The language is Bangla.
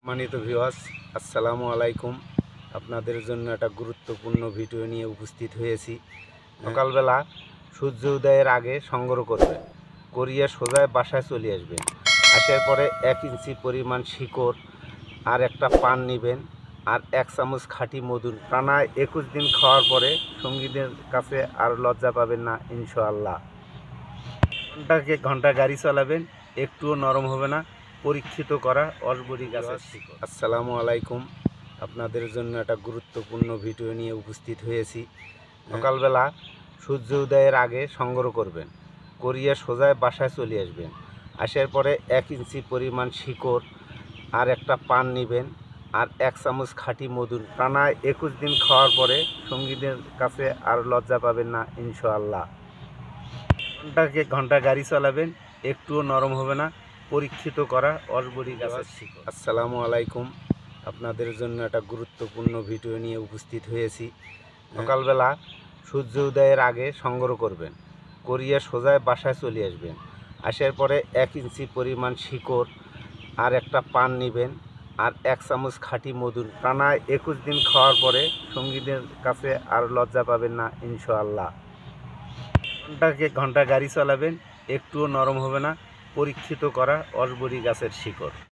সম্মানিত ভিউয়ার্স, আসসালামু আলাইকুম। আপনাদের জন্য একটা গুরুত্বপূর্ণ ভিডিও নিয়ে উপস্থিত হয়েছি। সকালবেলা সূর্য উদয়ের আগে সংগ্রহ করবেন, করিয়ে সোজা বাসায় চলে আসবেন। আসার পরে 1 ইঞ্চি পরিমাণ শিকড় আর একটা পান নেবেন, আর 1 চামচ খাঁটি মধু। টানা 21 দিন খাওয়ার পরে সঙ্গীদের কাছে আর লজ্জা পাবেন না ইনশাআল্লাহ। ঘন্টা গাড়ি চালাবেন, একটুও নরম হবে না। পরীক্ষিত করা অসবরি গাছের শিকড়। আসসালামু আলাইকুম। আপনাদের জন্য একটা গুরুত্বপূর্ণ ভিডিও নিয়ে উপস্থিত হয়েছি। সকালবেলা সূর্য উদয়ের আগে সংগ্রহ করবেন, করিয়ে সোজা বাসায় চলে আসবেন। আসার পরে 1 ইঞ্চি পরিমাণ শিকড় আর একটা পান নেবেন, আর 1 চামচ খাঁটি মধু। টানা 21 দিন খাওয়ার পরে সঙ্গীদের কাছে আর লজ্জা পাবেন না ইনশাআল্লাহ। ঘন্টা গাড়ি চালাবেন, একটুও নরম হবে না। পরীক্ষিত করা অসবরি গাছের শিকড়। আসসালামু আলাইকুম। আপনাদের জন্য একটা গুরুত্বপূর্ণ ভিডিও নিয়ে উপস্থিত হয়েছি। সকালবেলা সূর্য উদয়ের আগে সংগ্রহ করবেন, করিয়ে সোজা বাসায় চলে আসবেন। আসার পরে 1 ইঞ্চি পরিমাণ শিকড় আর একটা পান নেবেন, আর 1 চামচ খাঁটি মধু। টানা 21 দিন খাওয়ার পরে সঙ্গীদের কাছে আর লজ্জা পাবেন না ইনশাআল্লাহ। ঘন্টা গাড়ি চালাবেন, একটুও নরম হবে না। পরীক্ষিত করা অসবরি গাছের শিকড়।